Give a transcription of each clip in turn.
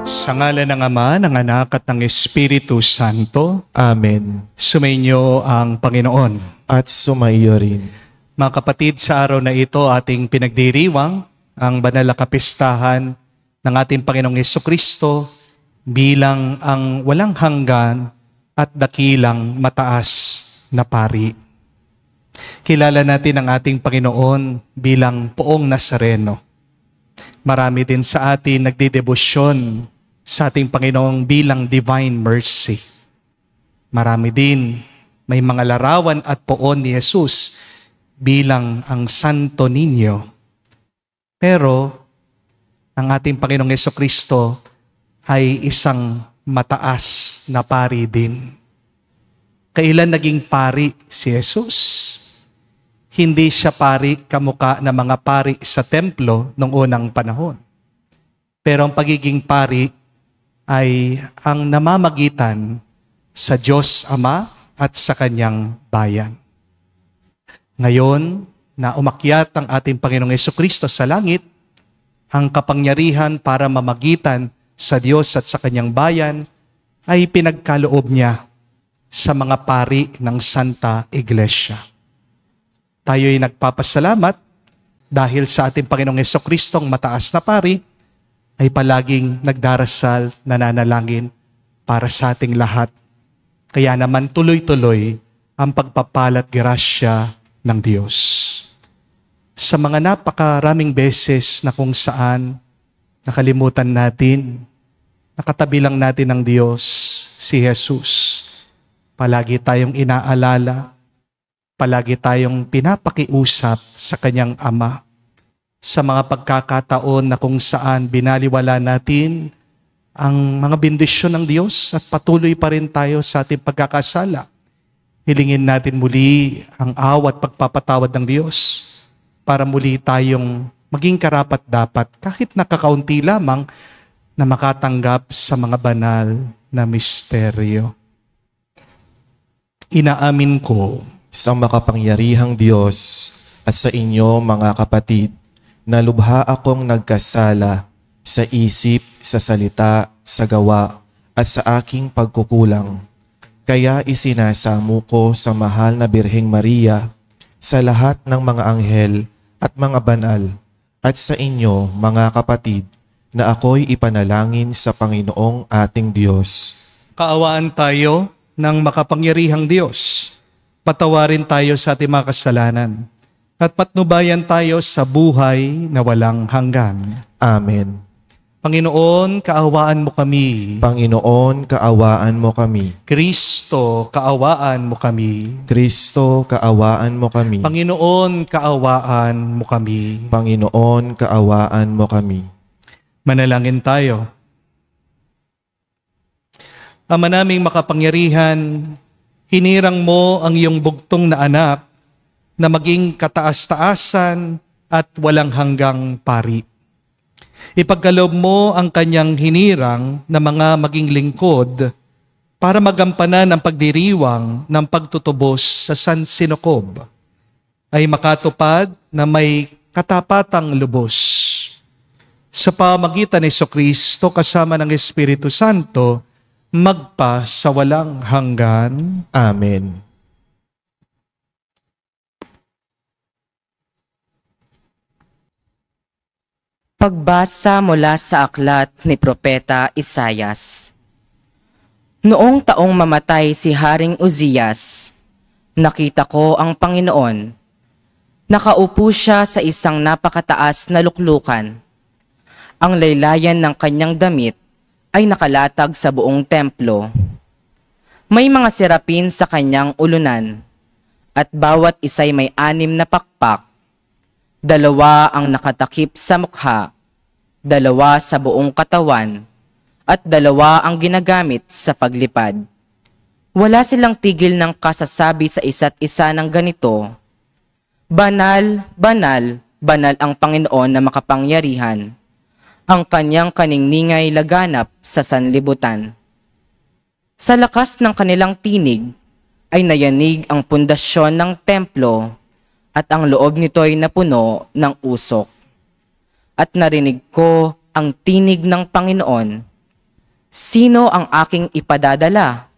Sa ngalan ng Ama, ng Anak at ng Espiritu Santo. Amen. Sumainyo ang Panginoon. At sumaiyo rin. Mga kapatid, sa araw na ito ating pinagdiriwang ang banal na kapistahan ng ating Panginoong Hesukristo bilang ang walang hanggan at dakilang mataas na pari. Kilala natin ang ating Panginoon bilang Poong Nazareno. Marami din sa atin nagdedebosyon sa ating Panginoong bilang Divine Mercy. Marami din may mga larawan at poon ni Jesus bilang ang Santo Niño. Pero ang ating Panginoong Hesukristo ay isang mataas na pari din. Kailan naging pari si Jesus? Hindi siya pari kamukha ng mga pari sa templo noong unang panahon. Pero ang pagiging pari ay ang namamagitan sa Diyos Ama at sa Kanyang bayan. Ngayon, na umakyat ang ating Panginoong Hesukristo sa langit, ang kapangyarihan para mamagitan sa Diyos at sa Kanyang bayan ay pinagkaloob niya sa mga pari ng Santa Iglesia. Tayo'y nagpapasalamat dahil sa ating Panginoong Hesukristong mataas na pari, ay palaging nagdarasal, nananalangin para sa ating lahat. Kaya naman tuloy-tuloy ang pagpapalat grasya ng Diyos. Sa mga napakaraming beses na kung saan nakalimutan natin, nakatabi lang natin ng Diyos, si Jesus. Palagi tayong inaalala, palagi tayong pinapakiusap sa Kanyang Ama. Sa mga pagkakataon na kung saan binaliwala natin ang mga bendisyon ng Diyos at patuloy pa rin tayo sa ating pagkakasala. Hilingin natin muli ang awa at pagpapatawad ng Diyos para muli tayong maging karapat-dapat kahit nakakaunti lamang na makatanggap sa mga banal na misteryo. Inaamin ko sa makapangyarihang Diyos at sa inyo mga kapatid, na lubha akong nagkasala sa isip, sa salita, sa gawa, at sa aking pagkukulang. Kaya isinasamo ko sa mahal na Birheng Maria, sa lahat ng mga anghel at mga banal, at sa inyo, mga kapatid, na ako'y ipanalangin sa Panginoong ating Diyos. Kaawaan tayo ng makapangyarihang Diyos. Patawarin tayo sa ating mga kasalanan at patnubayan tayo sa buhay na walang hanggan. Amen. Panginoon, kaawaan mo kami. Panginoon, kaawaan mo kami. Kristo, kaawaan mo kami. Kristo, kaawaan mo kami. Panginoon, kaawaan mo kami. Panginoon, kaawaan mo kami. Manalangin tayo. Ama naming makapangyarihan, hinirang mo ang iyong bugtong na anak na maging kataas-taasan at walang hanggang pari. Ipagkaloob mo ang kanyang hinirang na mga maging lingkod para magampanan ang pagdiriwang ng pagtutubos sa San Sinocob ay makatupad na may katapatang lubos. Sa pamagitan ni Jesucristo kasama ng Espiritu Santo, magpa sa walang hanggan. Amen. Pagbasa mula sa aklat ni Propeta Isaias. Noong taong mamatay si Haring Uzzias, nakita ko ang Panginoon. Nakaupo siya sa isang napakataas na luklukan. Ang laylayan ng kanyang damit ay nakalatag sa buong templo. May mga serapin sa kanyang ulunan, at bawat isa'y may 6 na pakpak. 2 ang nakatakip sa mukha, 2 sa buong katawan, at 2 ang ginagamit sa paglipad. Wala silang tigil ng kasasabi sa isa't isa ng ganito, Banal, banal, banal ang Panginoon na makapangyarihan. Ang kanyang kaningningay laganap sa sanlibutan. Sa lakas ng kanilang tinig ay nayanig ang pundasyon ng templo at ang loob nito'y napuno ng usok. At narinig ko ang tinig ng Panginoon Sino ang aking ipadadala?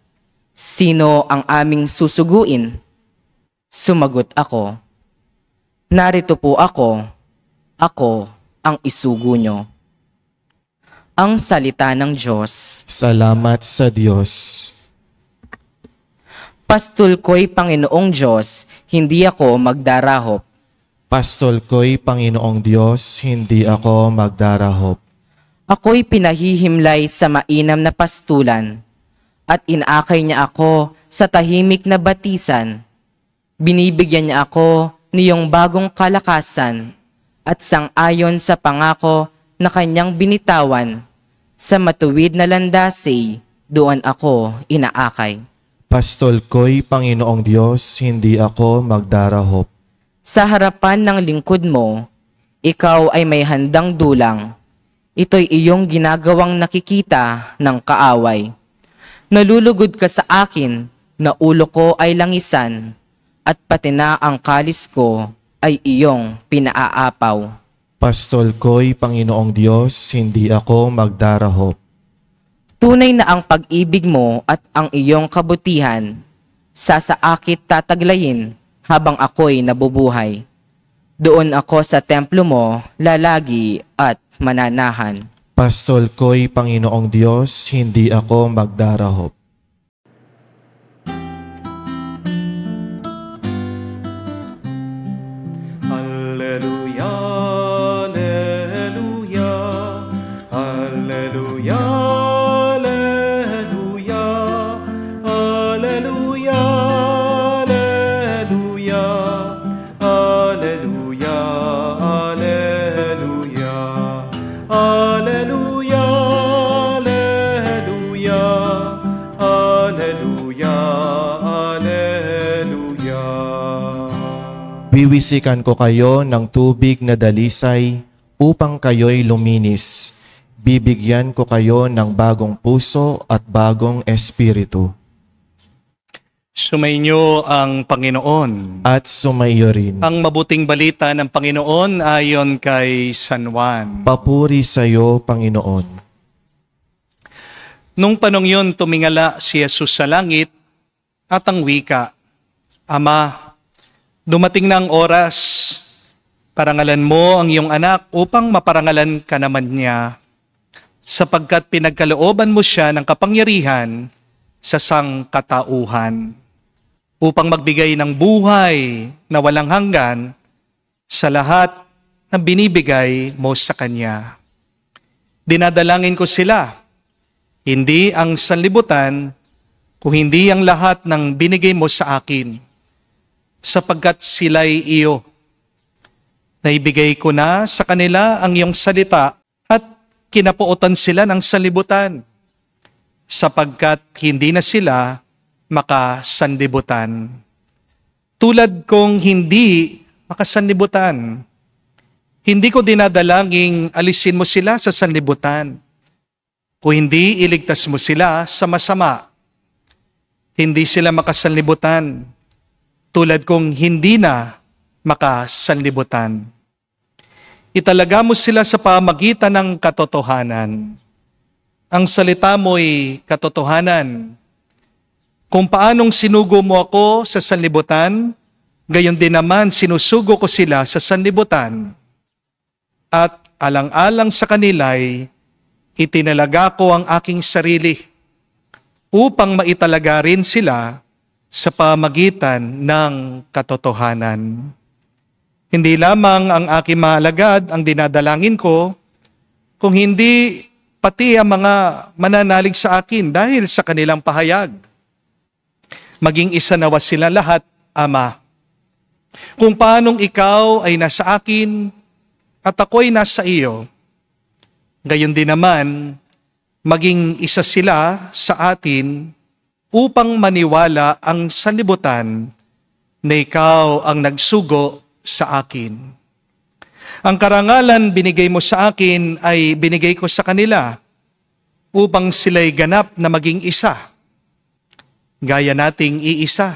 Sino ang aming susuguin? Sumagot ako, narito po ako ang isugo nyo. Ang salita ng Diyos. Salamat sa Diyos. Pastol ko'y Panginoong Diyos, hindi ako magdarahop. Pastol ko'y Panginoong Diyos, hindi ako magdarahop. Ako'y pinahihimlay sa mainam na pastulan, at inakay niya ako sa tahimik na batisan. Binibigyan niya ako niyong bagong kalakasan, at sang-ayon sa pangako na kanyang binitawan, sa matuwid na landasay, doon ako inaakay. Pastol ko'y Panginoong Diyos, hindi ako magdarahop. Sa harapan ng lingkod mo, ikaw ay may handang dulang. Ito'y iyong ginagawang nakikita ng kaaway. Nalulugod ka sa akin na ulo ko ay langisan, at pati na ang kalis ko ay iyong pinaaapaw. Pastol ko'y Panginoong Diyos, hindi ako magdarahop. Tunay na ang pag-ibig mo at ang iyong kabutihan, sasaakit tataglayin habang ako'y nabubuhay. Doon ako sa templo mo, lalagi at mananahan. Pastol ko'y Panginoong Diyos, hindi ako magdarahop. Alleluia, alleluia, alleluia, alleluia, alleluia, alleluia, alleluia, alleluia, alleluia, alleluia, alleluia, alleluia. Wiwisikan ko kayo ng tubig na dalisay upang kayo'y luminis. Bibigyan ko kayo ng bagong puso at bagong espiritu. Sumainyo ang Panginoon. At sumaiyo rin. Ang mabuting balita ng Panginoon ayon kay San Juan. Papuri sa iyo, Panginoon. Nung panong yun, tumingala si Jesus sa langit at ang wika, Ama, dumating na ang oras, parangalan mo ang iyong anak upang maparangalan ka naman niya, sapagkat pinagkalooban mo siya ng kapangyarihan sa sangkatauhan, upang magbigay ng buhay na walang hanggan sa lahat na binibigay mo sa Kanya. Dinadalangin ko sila, hindi ang sanlibutan, kung hindi ang lahat ng binigay mo sa akin, sapagkat sila'y iyo. Naibigay ko na sa kanila ang iyong salita at kinapuotan sila ng sanlibutan, sapagkat hindi na sila makasanlibutan. Tulad kong hindi makasanlibutan, hindi ko dinadalangin alisin mo sila sa sanlibutan, kung hindi iligtas mo sila sa masama. Hindi sila makasanlibutan, tulad kong hindi na makasanlibutan. Italaga mo sila sa pamagitan ng katotohanan. Ang salita mo'y katotohanan. Kung paanong sinugo mo ako sa sanlibutan, gayon din naman sinusugo ko sila sa sanlibutan. At alang-alang sa kanila'y itinalaga ko ang aking sarili upang maitalaga rin sila sa pamagitan ng katotohanan. Hindi lamang ang aking mga alagad ang dinadalangin ko, kung hindi pati ang mga mananalig sa akin dahil sa kanilang pahayag. Maging isa nawa sila lahat, Ama. Kung paanong ikaw ay nasa akin at ako'y nasa iyo, gayon din naman, maging isa sila sa atin upang maniwala ang sanlibutan na ikaw ang nagsugo sa akin. Ang karangalan binigay mo sa akin ay binigay ko sa kanila upang sila'y ganap na maging isa. Gaya nating iisa.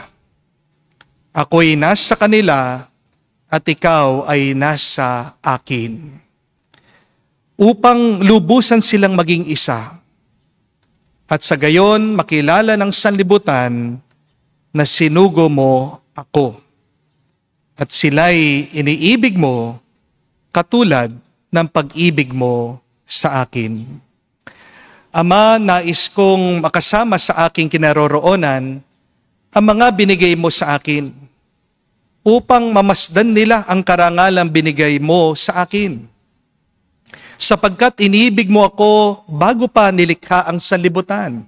Ako'y nasa kanila at ikaw ay nasa akin. Upang lubusan silang maging isa. at sa gayon makilala ng sanlibutan na sinugo mo ako. At sila'y iniibig mo katulad ng pag-ibig mo sa akin. Ama, nais kong makasama sa aking kinaroroonan ang mga binigay mo sa akin upang mamasdan nila ang karangalang binigay mo sa akin. Sapagkat iniibig mo ako bago pa nilikha ang sanlibutan.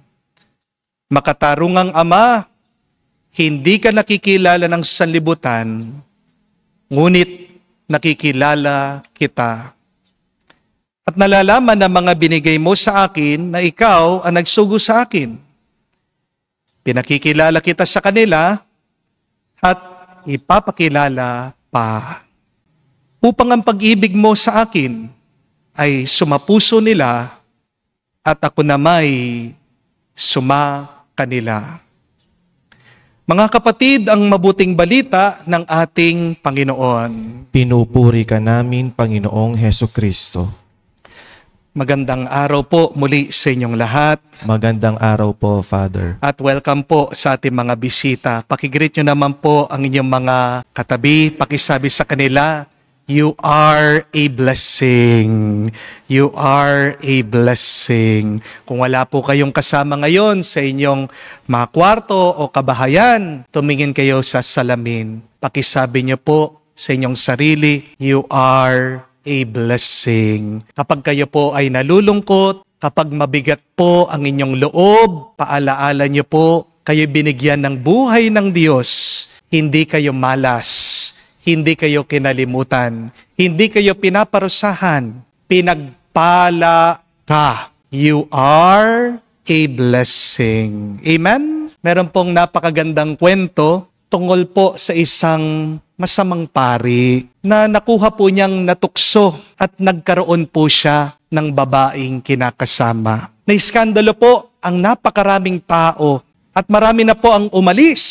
Makatarungang Ama, hindi ka nakikilala ng sanlibutan, ngunit nakikilala kita. At nalalaman ng mga binigay mo sa akin na ikaw ang nagsugo sa akin. Pinakikilala kita sa kanila at ipapakilala pa. Upang ang pag-ibig mo sa akin ay sumapuso nila at ako nama'y kanila. Mga kapatid, ang mabuting balita ng ating Panginoon. Pinupuri ka namin, Panginoong Hesukristo. Magandang araw po muli sa inyong lahat. Magandang araw po, Father. At welcome po sa ating mga bisita. Pakigreet nyo naman po ang inyong mga katabi. Pakisabi sa kanila, you are a blessing. You are a blessing. Kung wala po kayong kasama ngayon sa inyong mga kwarto o kabahayan, tumingin kayo sa salamin. Pakisabi niyo po sa inyong sarili, you are a blessing. Kapag kayo po ay nalulungkot, kapag mabigat po ang inyong loob, paalaala niyo po, kayo binigyan ng buhay ng Diyos. Hindi kayo malas. Hindi kayo kinalimutan. Hindi kayo pinaparusahan. Pinagpala ka. You are a blessing. Amen? Meron pong napakagandang kwento tungkol po sa isang masamang pari na nakuha po niyang natukso at nagkaroon po siya ng babaeng kinakasama. Naiskandalo po ang napakaraming tao at marami na po ang umalis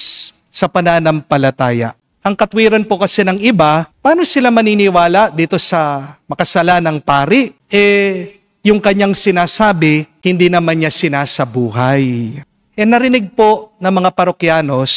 sa pananampalataya. Ang katwiran po kasi ng iba, paano sila maniniwala dito sa makasalanang pari? Yung kanyang sinasabi, hindi naman niya sinasabuhay. Narinig po ng mga parokyanos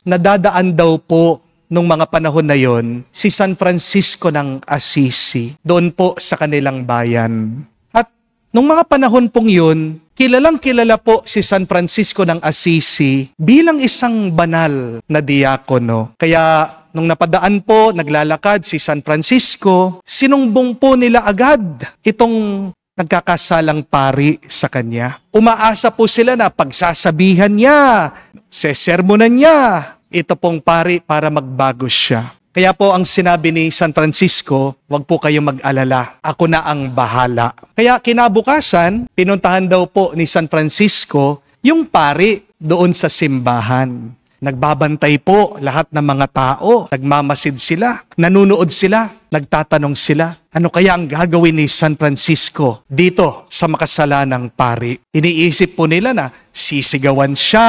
na dadaan daw po nung mga panahon na yon si San Francisco ng Assisi, doon po sa kanilang bayan. At nung mga panahon pong yun, kilalang kilala po si San Francisco ng Assisi bilang isang banal na diakono. Kaya nung napadaan po, naglalakad si San Francisco, sinumbong po nila agad itong nagkakasalang pari sa kanya. Umaasa po sila na pagsasabihan niya, sesermonan niya, ito pong pari para magbago siya. Kaya po ang sinabi ni San Francisco, wag po kayong mag-alala, ako na ang bahala. Kaya kinabukasan, pinuntahan daw po ni San Francisco yung pari doon sa simbahan. Nagbabantay po lahat ng mga tao, nagmamasid sila, nanunood sila, nagtatanong sila, ano kaya ang gagawin ni San Francisco dito sa makasalanang pari? Iniisip po nila na sisigawan siya,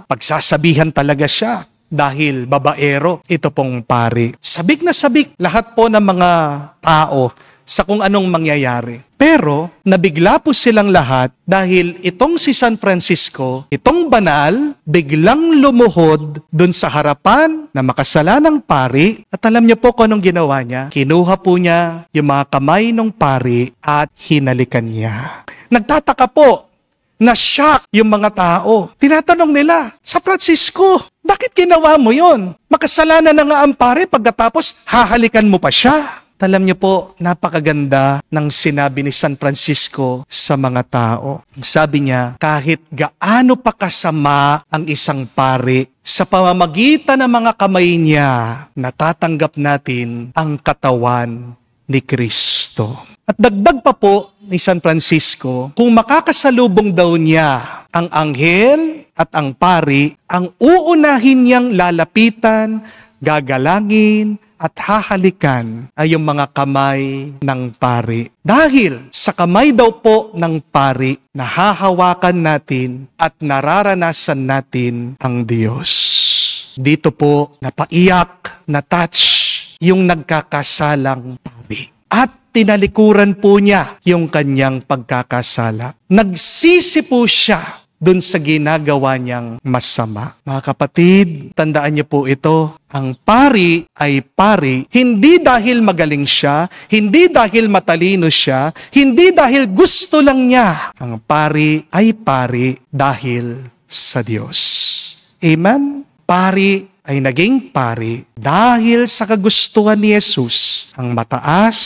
pagsasabihan talaga siya. Dahil babaero, ito pong pari. Sabik na sabik lahat po ng mga tao sa kung anong mangyayari. Pero nabigla po silang lahat dahil itong si San Francisco, itong banal, biglang lumuhod dun sa harapan na makasalanang pari. At alam niyo po kung anong ginawa niya? Kinuha po niya yung mga kamay ng pari at hinalikan niya. Nagtataka po, na-shock yung mga tao. Tinatanong nila, San Francisco, bakit ginawa mo yon? Makasalanan na nga ang pare pagkatapos hahalikan mo pa siya. Alam niyo po, napakaganda ng sinabi ni San Francisco sa mga tao. Sabi niya, kahit gaano pa kasama ang isang pari, sa pamamagitan ng mga kamay niya, natatanggap natin ang katawan ni Kristo. At dagdag pa po ni San Francisco, kung makakasalubong daw niya ang anghel at ang pari, ang uunahin niyang lalapitan, gagalangin, at hahalikan ay yung mga kamay ng pari. Dahil sa kamay daw po ng pari, nahahawakan natin at nararanasan natin ang Diyos. Dito po, napaiyak, na-touch yung nagkakasalang pari. At tinalikuran po niya yung kanyang pagkakasala. Nagsisi po siya dun sa ginagawa niyang masama. Mga kapatid, tandaan niyo po ito. Ang pari ay pari, hindi dahil magaling siya, hindi dahil matalino siya, hindi dahil gusto lang niya. Ang pari ay pari dahil sa Diyos. Amen? Pari ay naging pari dahil sa kagustuhan ni Jesus, ang mataas,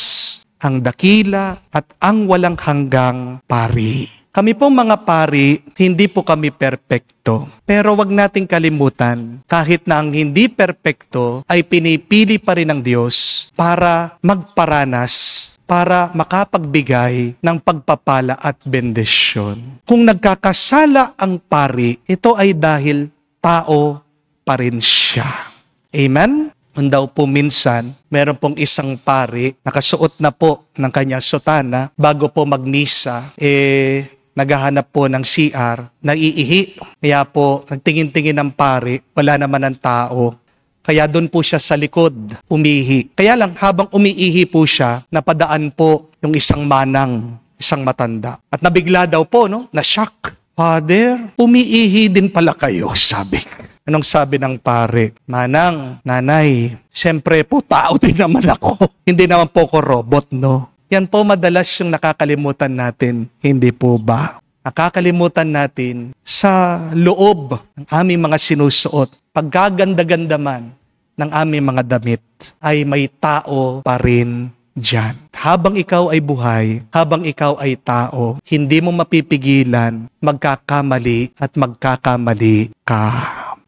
ang dakila, at ang walang hanggang pari. Kami pong mga pari, hindi po kami perpekto. Pero wag nating kalimutan, kahit na ang hindi perpekto ay pinipili pa rin ng Diyos para magparanas, para makapagbigay ng pagpapala at bendisyon. Kung nagkakasala ang pari, ito ay dahil tao pa rin siya. Amen? Daw po minsan, meron pong isang pari, nakasuot na po ng kanyang sutana, bago po magmisa, naghahanap po ng CR, naiihi. Kaya po, nagtingin-tingin ng pari, wala naman ang tao. Kaya doon po siya sa likod, umihi. Kaya lang, habang umiihi po siya, napadaan po yung isang manang, isang matanda. At nabigla daw po, na-shock. Father, umiihi din pala kayo, sabi. Anong sabi ng pare? Manang, nanay, siyempre po tao din naman ako. Hindi naman po ko robot, no? Yan po madalas yung nakakalimutan natin, hindi po ba? Nakakalimutan natin sa loob ng aming mga sinusuot, pagkaganda-ganda man ng aming mga damit, ay may tao pa rin dyan. Habang ikaw ay buhay, habang ikaw ay tao, hindi mo mapipigilan, magkakamali at magkakamali ka.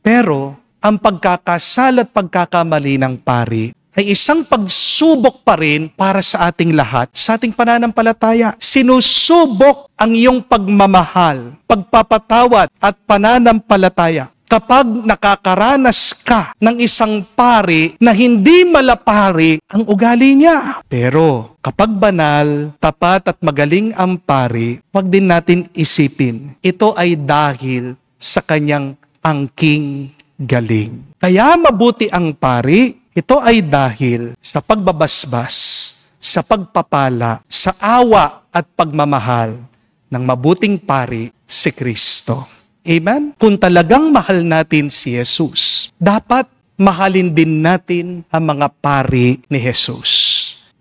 Pero, ang pagkakasala at pagkakamali ng pari ay isang pagsubok pa rin para sa ating lahat, sa ating pananampalataya. Sinusubok ang iyong pagmamahal, pagpapatawad at pananampalataya. Kapag nakakaranas ka ng isang pari na hindi malapari ang ugali niya. Pero kapag banal, tapat at magaling ang pari, wag din natin isipin, ito ay dahil sa kanyang angking galing. Kaya mabuti ang pari, ito ay dahil sa pagbabasbas, sa pagpapala, sa awa at pagmamahal ng mabuting pari, si Kristo. Amen? Kung talagang mahal natin si Jesus, dapat mahalin din natin ang mga pari ni Jesus.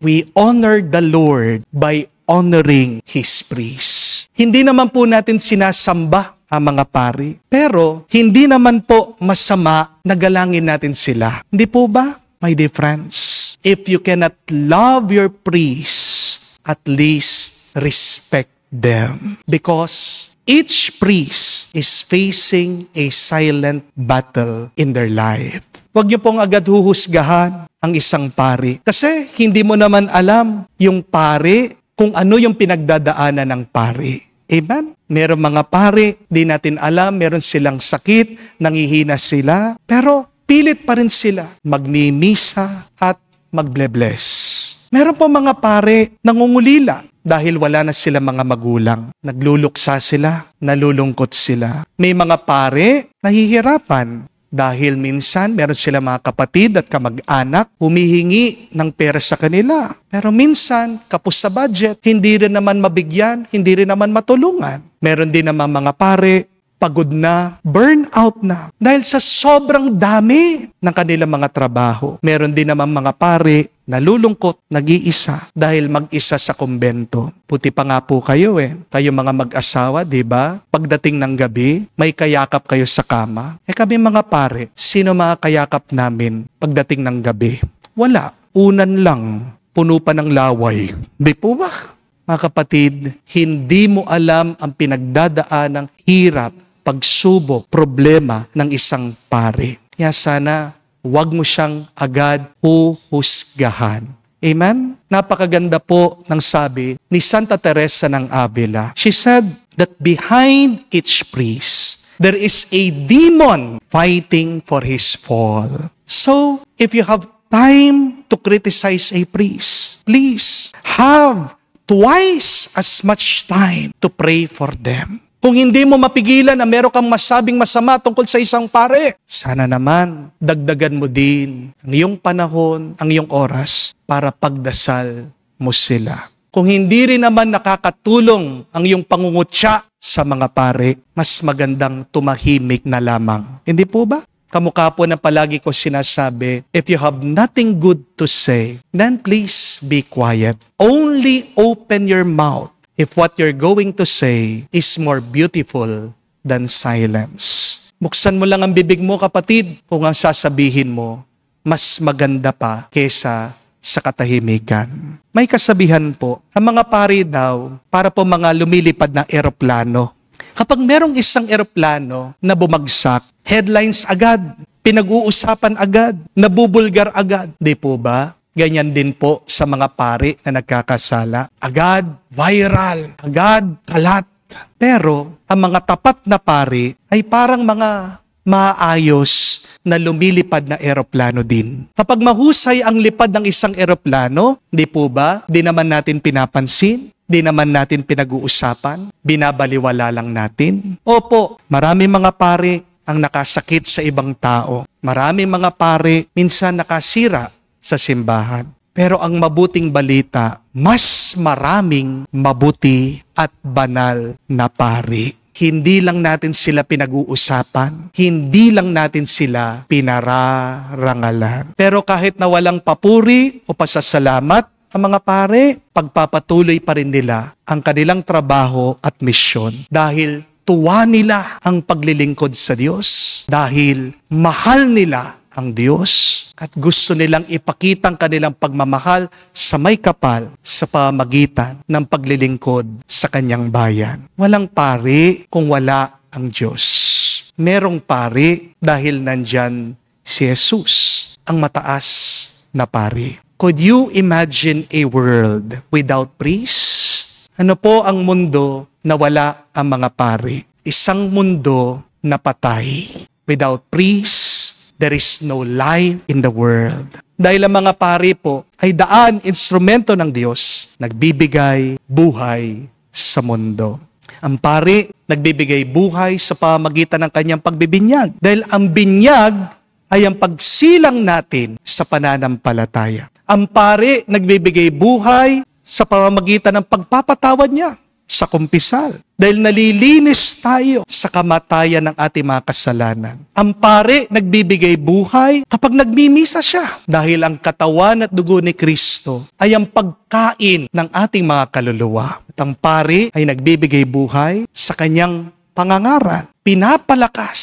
We honor the Lord by honoring His priest. Hindi naman po natin sinasamba ang mga pari, pero hindi naman po masama na galangin natin sila. Hindi po ba, my dear friends? If you cannot love your priest, at least respect them. Because each priest is facing a silent battle in their life. Huwag niyo pong agad huhusgahan ang isang pari. Kasi hindi mo naman alam yung pari kung ano yung pinagdadaanan ng pari. Amen? Meron mga pari, di natin alam, meron silang sakit, nangihina sila, pero pilit pa rin sila magmimisa at magble-bless. Meron po mga pari nangungulila dahil wala na sila mga magulang. Nagluluksa sila, nalulungkot sila. May mga pari nahihirapan dahil minsan meron sila mga kapatid at kamag-anak humihingi ng pera sa kanila. Pero minsan, kapos sa budget, hindi rin naman mabigyan, hindi rin naman matulungan. Meron din naman mga pari, pagod na, burn out na. Dahil sa sobrang dami ng kanilang mga trabaho. Meron din naman mga pari, nalulungkot, nag-iisa dahil mag-isa sa kumbento. Puti pa nga po kayo Kayo mga mag-asawa, di ba? Pagdating ng gabi, may kayakap kayo sa kama. Kami mga pare, sino mga kayakap namin pagdating ng gabi? Wala. Unan lang. Puno pa ng laway. Di po ba? Mga kapatid, hindi mo alam ang pinagdadaan ng hirap, pagsubok, problema ng isang pare. Kaya sana, huwag mo siyang agad huhusgahan. Amen? Napakaganda po ng sabi ni Santa Teresa ng Avila. She said that behind each priest, there is a demon fighting for his fall. So, if you have time to criticize a priest, please have twice as much time to pray for them. Kung hindi mo mapigilan na meron kang masabing masama tungkol sa isang pare, sana naman dagdagan mo din ang iyong panahon, ang iyong oras para pagdasal mo sila. Kung hindi rin naman nakakatulong ang iyong pangungutya sa mga pare, mas magandang tumahimik na lamang. Hindi po ba? Kamukha po na palagi ko sinasabi, if you have nothing good to say, then please be quiet. Only open your mouth if what you're going to say is more beautiful than silence. Buksan mo lang ang bibig mo, kapatid, kung ang sasabihin mo, mas maganda pa kesa sa katahimikan. May kasabihan po, ang mga pari daw, para po mga lumilipad na eroplano. Kapag merong isang eroplano na bumagsak, headlines agad, pinag-uusapan agad, nabubulgar agad. Di po ba? Ganyan din po sa mga pari na nagkakasala. Agad, viral, agad, kalat. Pero ang mga tapat na pari ay parang mga maayos na lumilipad na eroplano din. Kapag mahusay ang lipad ng isang eroplano, di po ba, di naman natin pinapansin, di naman natin pinag-uusapan, binabaliwala lang natin. Opo, marami mga pari ang nakasakit sa ibang tao. Marami mga pari minsan nakasira sa simbahan. Pero ang mabuting balita, mas maraming mabuti at banal na pari. Hindi lang natin sila pinag-uusapan, hindi lang natin sila pinararangalan. Pero kahit na walang papuri o pasasalamat, ang mga pare, pagpapatuloy pa rin nila ang kanilang trabaho at misyon dahil tuwa nila ang paglilingkod sa Diyos, dahil mahal nila ang Diyos at gusto nilang ipakita ang kanilang pagmamahal sa may kapal sa pamamagitan ng paglilingkod sa kanyang bayan. Walang pari kung wala ang Diyos. Merong pari dahil nandyan si Jesus, ang mataas na pari. Could you imagine a world without priest? Ano po ang mundo na wala ang mga pari? Isang mundo na patay. Without priest, there is no life in the world. Dahil ang mga pari po ay daan, instrumento ng Diyos, nagbibigay buhay sa mundo. Ang pari, nagbibigay buhay sa pamamagitan ng kanyang pagbibinyag. Dahil ang binyag ay ang pagsilang natin sa pananampalataya. Ang pari, nagbibigay buhay sa pamamagitan ng pagpapatawad niya sa kumpisal. Dahil nalilinis tayo sa kamatayan ng ating mga kasalanan. Ang pari, nagbibigay buhay kapag nagmimisa siya. Dahil ang katawan at dugo ni Kristo ay ang pagkain ng ating mga kaluluwa. At ang pari ay nagbibigay buhay sa kanyang pangangaral. Pinapalakas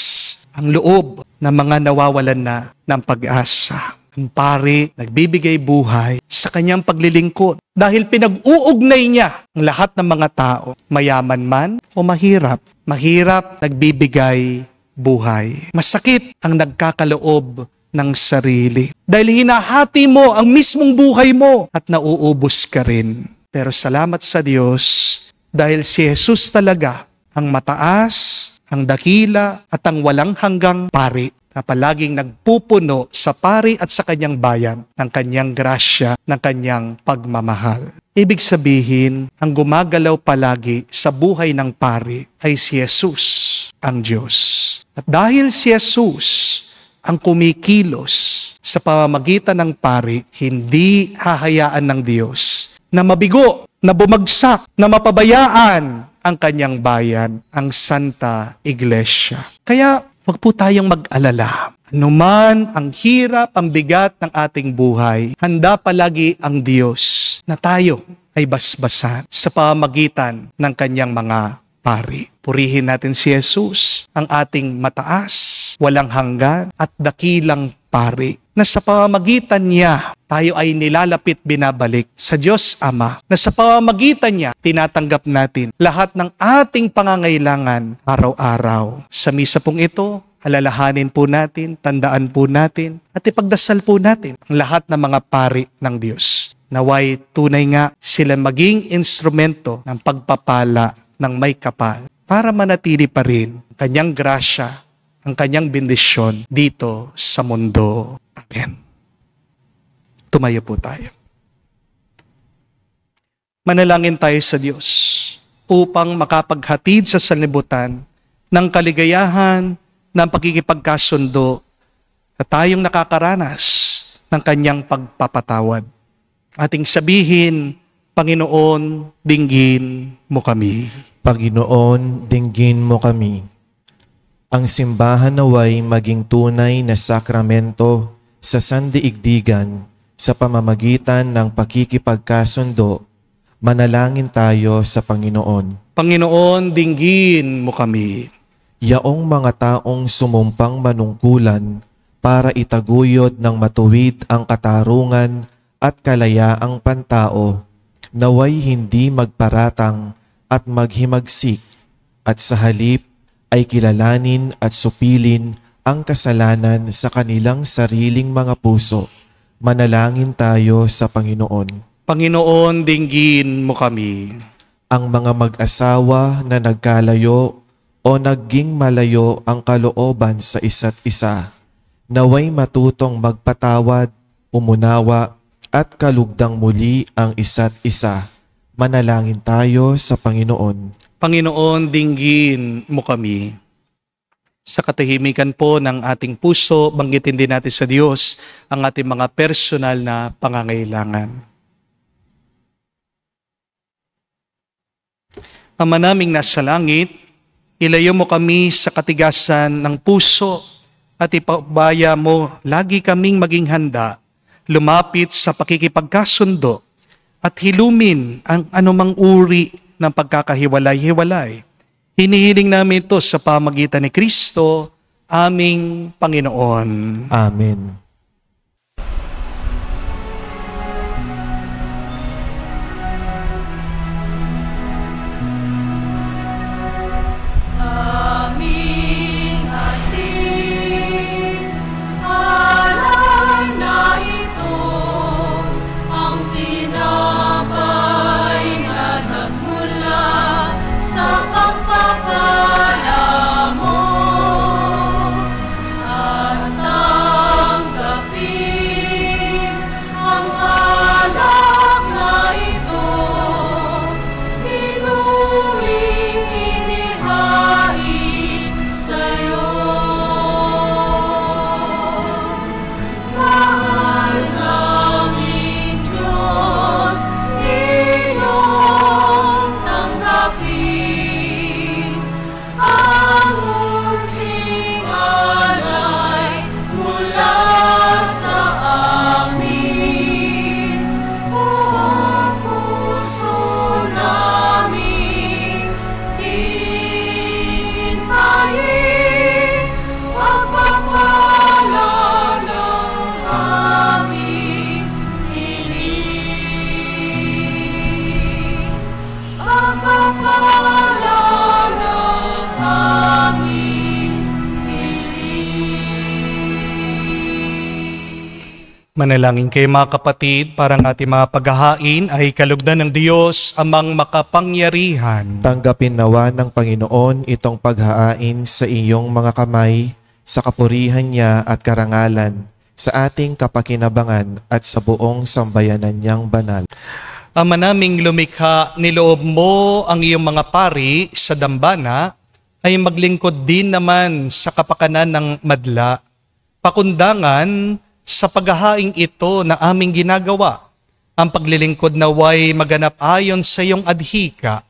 ang loob ng mga nawawalan na ng pag-asa. Ang pari, nagbibigay buhay sa kanyang paglilingkod dahil pinag-uugnay niya ang lahat ng mga tao, mayaman man o mahirap. Mahirap, nagbibigay buhay. Masakit ang nagkakaloob ng sarili. Dahil hinahati mo ang mismong buhay mo at nauubos ka rin. Pero salamat sa Diyos dahil si Jesus talaga ang mataas, ang dakila at ang walang hanggang pari na palaging nagpupuno sa pari at sa kanyang bayan ng kanyang grasya, ng kanyang pagmamahal. Ibig sabihin, ang gumagalaw palagi sa buhay ng pari ay si Jesus, ang Diyos. At dahil si Jesus ang kumikilos sa pamamagitan ng pari, hindi hahayaan ng Diyos na mabigo, na bumagsak, na mapabayaan ang kanyang bayan, ang Santa Iglesia. Kaya, huwag po tayong mag-alala. Anuman ang hirap, ang bigat ng ating buhay, handa palagi ang Diyos na tayo ay basbasan sa pamamagitan ng kanyang mga pari. Purihin natin si Jesus, ang ating mataas, walang hanggan at dakilang pari, na sa pamamagitan niya, tayo ay nilalapit binabalik sa Diyos Ama, na sa pamamagitan niya, tinatanggap natin lahat ng ating pangangailangan araw-araw. Sa misa pong ito, alalahanin po natin, tandaan po natin, at ipagdasal po natin ang lahat ng mga pari ng Diyos. Naway tunay nga sila maging instrumento ng pagpapala ng may kapal para manatili pa rin ang kanyang grasya, ang kanyang bendisyon dito sa mundo. Amen. Tumayo po tayo. Manalangin tayo sa Diyos upang makapaghatid sa sanlibutan ng kaligayahan ng pagkikipagkasundo na tayong nakakaranas ng kanyang pagpapatawad. Ating sabihin Panginoon, dinggin mo kami. Panginoon, dinggin mo kami. Ang simbahan naway maging tunay na sakramento sa sandiigdigan sa pamamagitan ng pakikipagkasundo. Manalangin tayo sa Panginoon. Panginoon, dinggin mo kami. Yaong mga taong sumumpang manungkulan para itaguyod ng matuwid ang katarungan at kalayaang pantao, naway hindi magparatang at maghimagsik, at sa halip ay kilalanin at supilin ang kasalanan sa kanilang sariling mga puso. Manalangin tayo sa Panginoon. Panginoon, dinggin mo kami. Ang mga mag-asawa na nagkalayo o naging malayo ang kalooban sa isa't isa, naway matutong magpatawad, umunawa, at kalugdang muli ang isa't isa. Manalangin tayo sa Panginoon. Panginoon, dinggin mo kami. Sa katahimikan po ng ating puso, banggitin din natin sa Diyos ang ating mga personal na pangangailangan. Ama naming nasa langit, ilayo mo kami sa katigasan ng puso at ipabaya mo lagi kaming maging handa, lumapit sa pakikipagkasundo at hilumin ang anumang uri ng pagkakahiwalay-hiwalay. Hinihiling namin ito sa pamagitan ni Kristo, aming Panginoon. Amen. Manalangin kayo mga kapatid, para ang ating mga paghahain ay kalugdan ng Diyos amang makapangyarihan. Tanggapin nawa ng Panginoon itong paghahain sa iyong mga kamay, sa kapurihan niya at karangalan, sa ating kapakinabangan at sa buong sambayanan niyang banal. Ama naming lumikha, niloob mo ang iyong mga pari sa dambana ay maglingkod din naman sa kapakanan ng madla. Pakundangan sa paghahaing ito na aming ginagawa, ang paglilingkod naway maganap ayon sa iyong adhika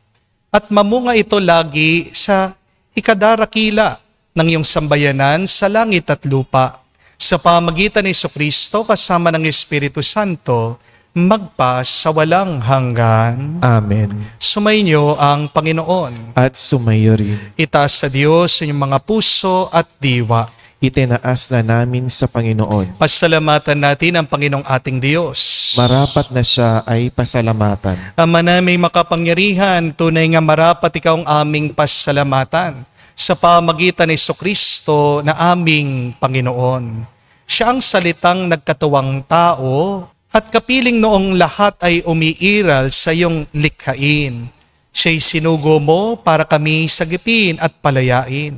at mamunga ito lagi sa ikadarakila ng iyong sambayanan sa langit at lupa. Sa pamagitan ni Jesucristo kasama ng Espiritu Santo, magpa sa walang hanggan. Amen. Sumainyo ang Panginoon. At sumayo rin. Itaas sa Diyos inyong mga puso at diwa. Itinaas na namin sa Panginoon. Pasalamatan natin ang Panginoong ating Diyos. Marapat na siya ay pasalamatan. Ama naming makapangyarihan, tunay nga marapat ikaw ang aming pasalamatan sa pamagitan ni Jesucristo na aming Panginoon. Siya ang salitang nagkatuwang tao at kapiling noong lahat ay umiiral sa iyong likhain. Siya'y sinugo mo para kami sagipin at palayain.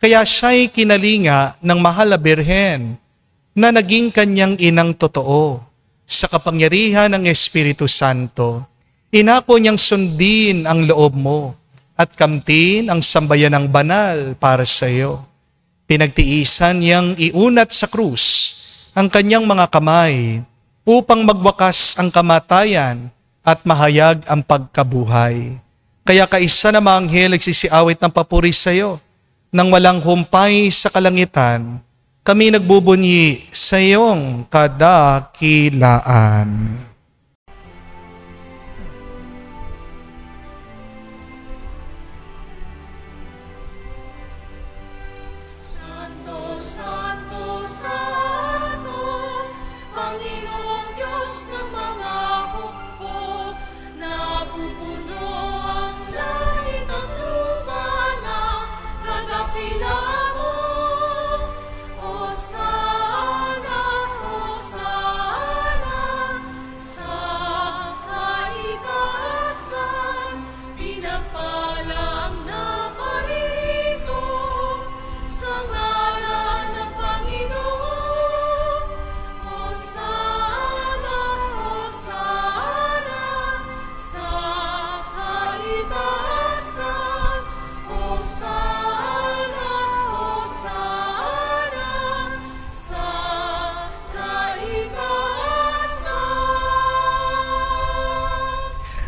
Kaya siya'y kinalinga ng mahal na Birhen na naging kanyang inang totoo. Sa kapangyarihan ng Espiritu Santo, inako niyang sundin ang loob mo at kamtin ang sambayanang banal para sa iyo. Pinagtiisan niyang iunat sa krus ang kanyang mga kamay upang magwakas ang kamatayan at mahayag ang pagkabuhay. Kaya kaisa na mga anghel nagsisiawit ng papuri sa iyo. Nang walang humpay sa kalangitan, kami nagbubunyi sa iyong kadakilaan.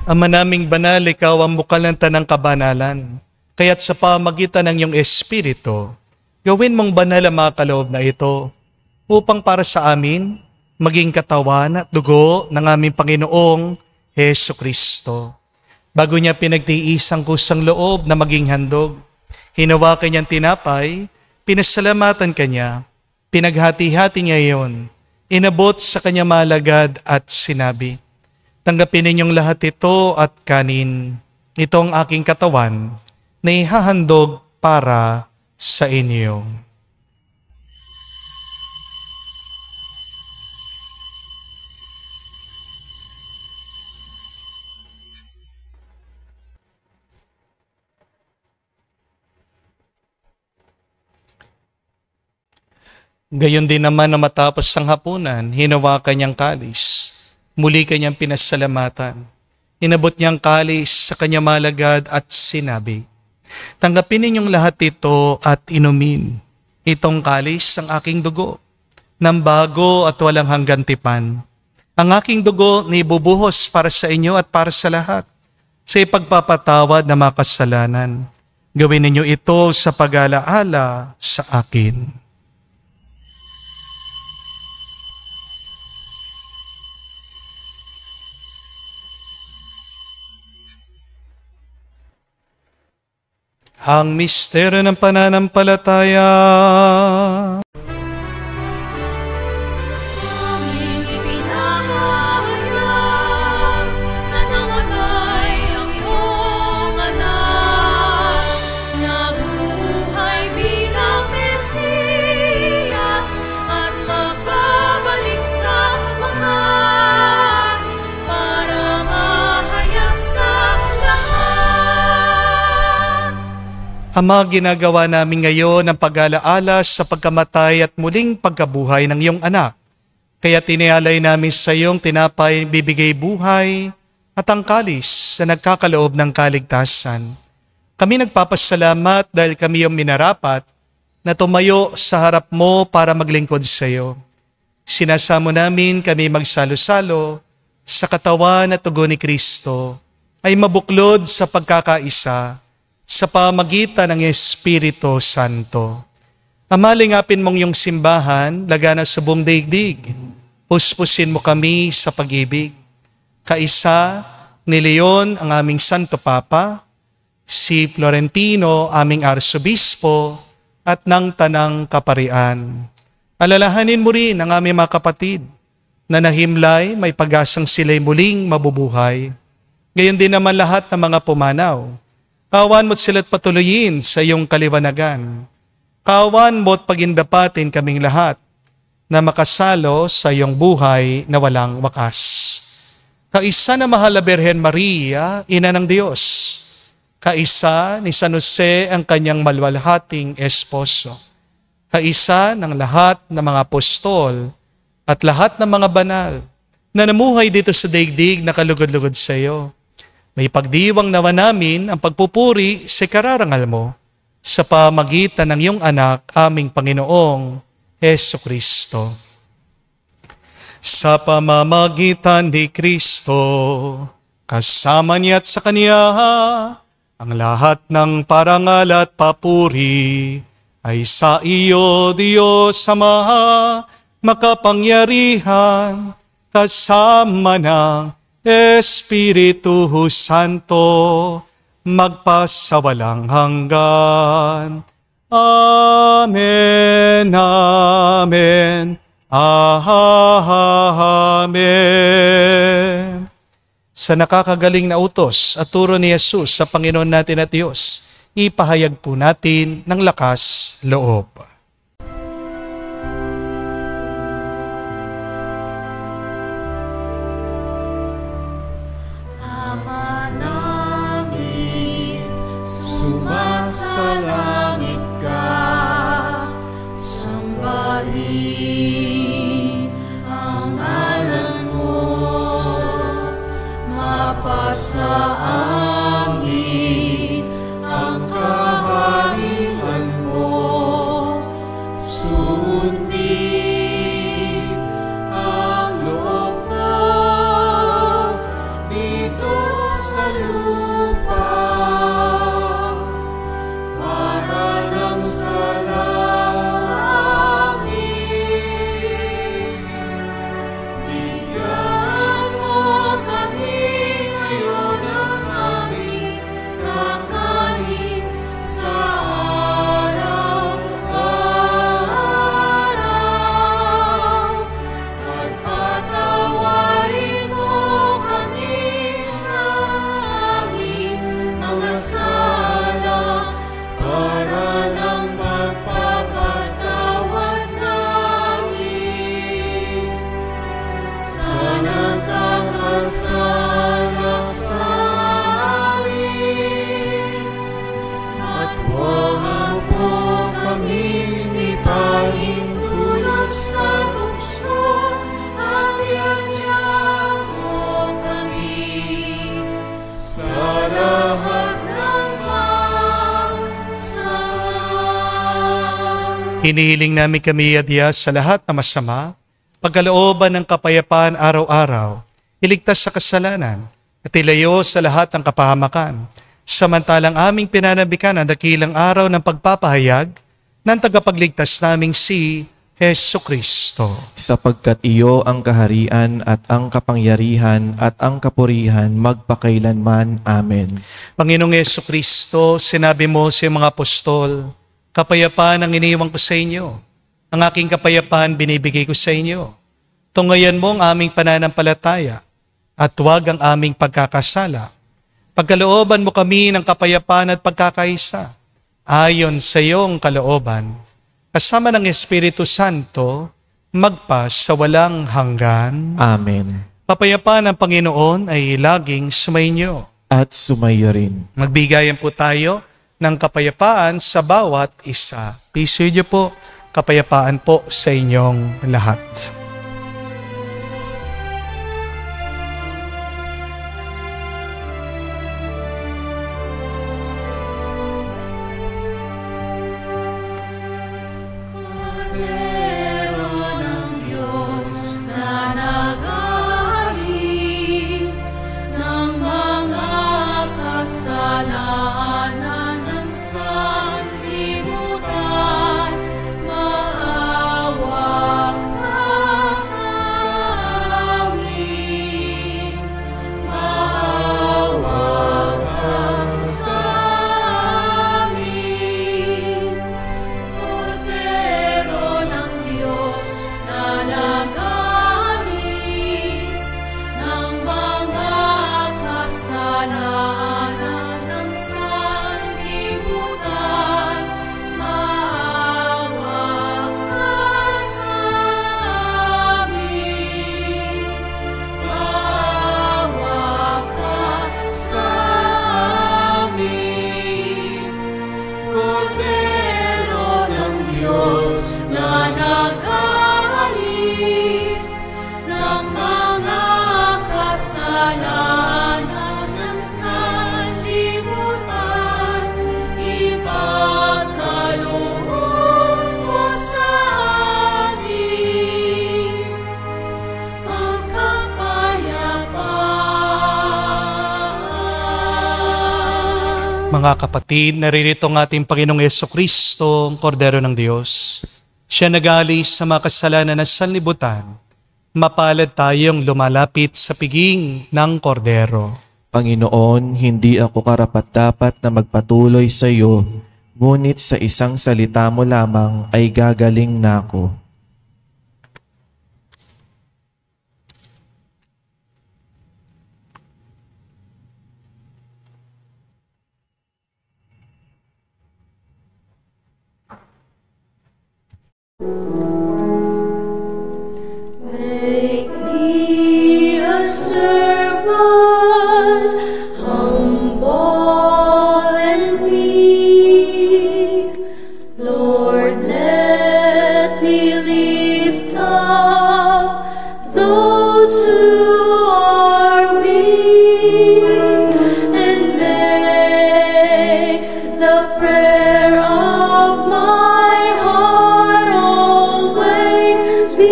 Ama naming banal, ikaw ang bukal ng tanang kabanalan. Kaya't sa pamagitan ng iyong Espiritu, gawin mong banal ang mga kaloob na ito upang para sa amin maging katawan at dugo ng aming Panginoong Hesu Kristo. Bago niya pinagtiis ang kusang loob na maging handog, hinawakan niyang tinapay, pinasalamatan kanya, pinaghati-hati niya iyon, inabot sa kanya malagad at sinabi, "Tanggapin ninyong lahat ito at kanin. Ito ang aking katawan na ihahandog para sa inyo." Gayon din naman na matapos ang hapunan, hinawakan niyang kalis. Muli kanyang pinasalamatan. Inabot niyang kalis sa kanyang malagad at sinabi, "Tanggapin ninyong lahat ito at inumin. Itong kalis ang aking dugo, ng bago at walang hanggan tipan. Ang aking dugo na ibubuhos para sa inyo at para sa lahat, sa ipagpapatawad ng mga kasalanan. Gawin ninyo ito sa pag-alaala sa akin." Ang misteryo ng pananampalataya. Aming ipinahayag na namatay ang iyong anak, nabuhay bilang Mesiyas at magbabalik sa wakas para mahayag sa lahat. Ama, ginagawa namin ngayon ang pag-alaala sa pagkamatay at muling pagkabuhay ng iyong anak. Kaya tinialay namin sa iyong tinapay bibigay buhay at ang kalis na nagkakaloob ng kaligtasan. Kami nagpapasalamat dahil kami yung minarapat na tumayo sa harap mo para maglingkod sa iyo. Sinasamo namin kami magsalo-salo sa katawan at tugo ni Kristo ay mabuklod sa pagkakaisa sa pamagitan ng Espiritu Santo. Amalingapin mong yung simbahan, lagana sa buong daigdig. Puspusin mo kami sa pag-ibig. Kaisa ni Leon, ang aming Santo Papa, si Florentino, aming Arsobispo, at ng Tanang Kaparian. Alalahanin mo rin ang aming mga kapatid na nahimlay, may pag-asang sila'y muling mabubuhay. Gayon din naman lahat ng mga pumanaw. Kawan mo't sila't patuloyin sa iyong kaliwanagan. Kawan mo't pagindapatin kaming lahat na makasalo sa iyong buhay na walang wakas. Kaisa na mahal na Birhen Maria, Ina ng Diyos. Kaisa ni San Jose ang kanyang malwalhating esposo. Kaisa ng lahat ng mga apostol at lahat ng mga banal na namuhay dito sa daigdig na kalugod-lugod sa iyo. May pagdiwang nawa namin ang pagpupuri sa kararangal mo sa pamagitan ng iyong anak, aming Panginoong Hesu Kristo. Sa pamamagitan ni Kristo, kasama niya at sa Kanya, ang lahat ng parangal at papuri ay sa iyo, Diyos Ama, makapangyarihan, kasama ng Espiritu Santo, magpasawalang hanggan. Amen, amen, amen. Sa nakakagaling na utos at turo ni Jesus sa Panginoon natin at Diyos, ipahayag po natin ng lakas loob. Ama namin, sumasalangit ka, sambahin ang ngalan mo, mapasa amin ang kaharian mo, sundin ang loob mo dito sa lupa, para nang sa langit. Bigyan mo kami ngayon ng aming kakanin sa araw-araw, at patawarin mo kami sa aming mga sala, para ng pagpapatawad namin sa nagkakasala sa amin. At huwag mo kami ipahintulot sa tukso, at iadya mo kami sa lahat ng masama. Hinihiling namin kami adya sa lahat na masama, pagkalooban ng kapayapaan araw-araw, iligtas sa kasalanan, at ilayo sa lahat ng kapahamakan, samantalang aming pinanabikan ang dakilang araw ng pagpapahayag ng tagapagligtas naming si Jesucristo. Sapagkat iyo ang kaharian at ang kapangyarihan at ang kapurihan magpakailanman. Amen. Panginoong Jesucristo, sinabi mo sa iyong mga apostol, kapayapaan ang iniiwan ko sa inyo. Ang aking kapayapaan binibigay ko sa inyo. Tungayan mo ang aming pananampalataya at huwag ang aming pagkakasala. Pagkalooban mo kami ng kapayapaan at pagkakaisa, ayon sa iyong kalooban, kasama ng Espiritu Santo, magpa sa walang hanggan. Amen. Kapayapaan ng Panginoon ay laging sumainyo. At sumayo rin. Magbigayan po tayo ng kapayapaan sa bawat isa. Piso niyo po, kapayapaan po sa inyong lahat. Kordero ng Diyos na nag-aalis ng mga kasalanan ng sanlibutan, maawa ka Mga kapatid, naririto ang ating Panginoong Jesucristo, ang Kordero ng Diyos. Siya nag-aalis sa mga kasalanan ng sanlibutan. Mapalad tayong lumalapit sa piging ng Kordero. Panginoon, hindi ako karapat-dapat na magpatuloy sa iyo, ngunit sa isang salita mo lamang ay gagaling na ako. Make me a servant, humble and meek. Lord, let me lift up those who are weak, and make the prayer of my heart always be.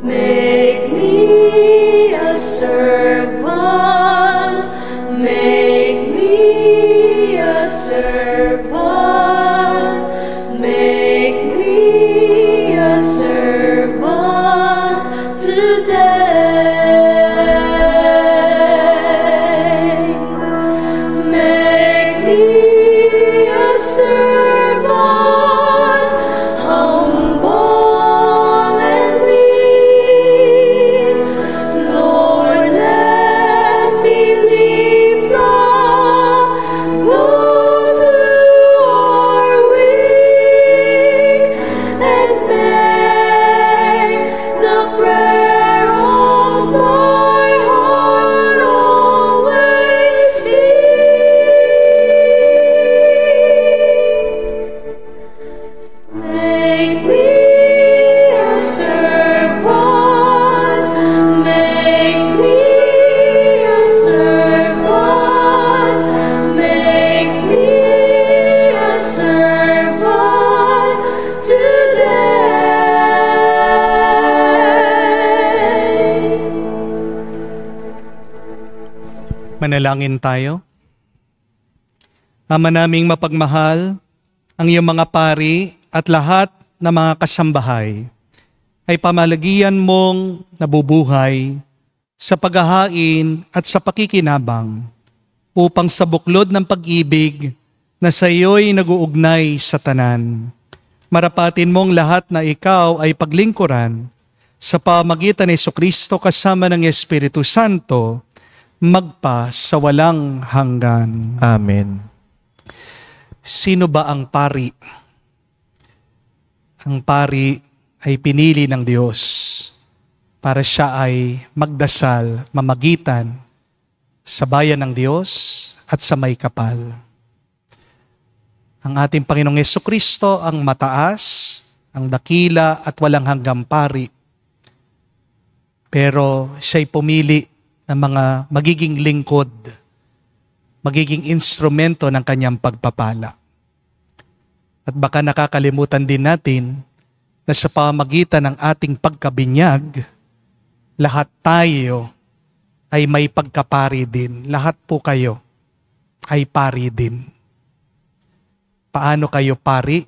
Make me a servant, make me a servant, make me a servant today. Make me a servant, humble and weak. Lord, let me lift up those who are weak, and make the prayer of my heart always be. Make me a servant, make me a servant, make me a servant today. Manalangin tayo. Ama naming mapagmahal, ang iyong mga pari at lahat ng mga kasambahay ay pamalagian mong nabubuhay sa paghahain at sa pakikinabang upang sa buklod ng pag-ibig na sa iyo'y naguugnay sa tanan. Marapatin mong lahat na ikaw ay paglingkuran sa pamagitan ni Jesucristo kasama ng Espiritu Santo magpa sa walang hanggan. Amen. Sino ba ang pari? Ang pari ay pinili ng Diyos para siya ay magdasal, mamagitan sa bayan ng Diyos at sa may kapal. Ang ating Panginoong Jesucristo ang mataas, ang dakila at walang hanggang pari. Pero siya'y pumili ng mga magiging lingkod, magiging instrumento ng kanyang pagpapala. At baka nakakalimutan din natin na sa pamagitan ng ating pagkabinyag, lahat tayo ay may pagkapari din. Lahat po kayo ay pari din. Paano kayo pari?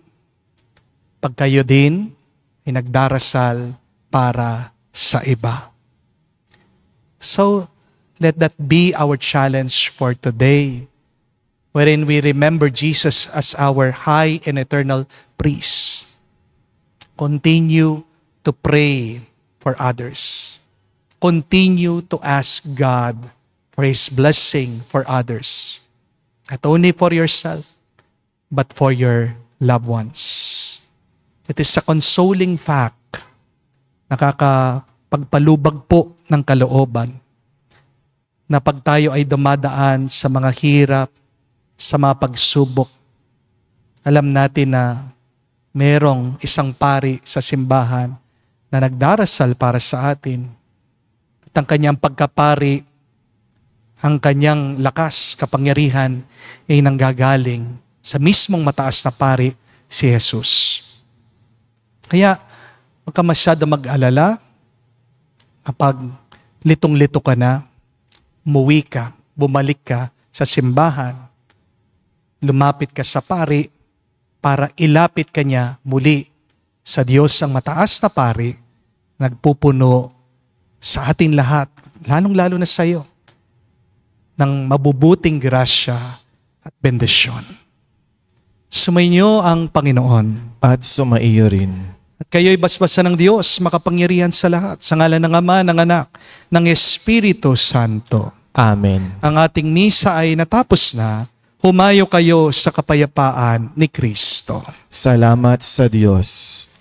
Pag kayo din ay nagdarasal para sa iba. So, let that be our challenge for today, wherein we remember Jesus as our high and eternal priest. Continue to pray for others. Continue to ask God for His blessing for others. Not only for yourself, but for your loved ones. It is a consoling fact, nakakapagpalubag po ng kalooban, na pag tayo ay dumadaan sa mga hirap, sa mga pagsubok, alam natin na merong isang pari sa simbahan na nagdarasal para sa atin. At ang kanyang pagkapari, ang kanyang lakas, kapangyarihan ay nanggagaling sa mismong mataas na pari, si Jesus. Kaya, huwag ka masyado mag-alala kapag litong-lito ka na. umuwi ka, bumalik ka sa simbahan, lumapit ka sa pari para ilapit ka niya muli sa Diyos ang mataas na pari, nagpupuno sa atin lahat, lalong-lalo na sa iyo, ng mabubuting grasya at bendisyon. Sumainyo ang Panginoon. At sumaiyo rin. At kayo'y basbasan ng Diyos, makapangyarihan sa lahat, sa ngalan ng Ama, ng Anak, ng Espiritu Santo. Amen. Ang ating misa ay natapos na. Humayo kayo sa kapayapaan ni Kristo. Salamat sa Diyos.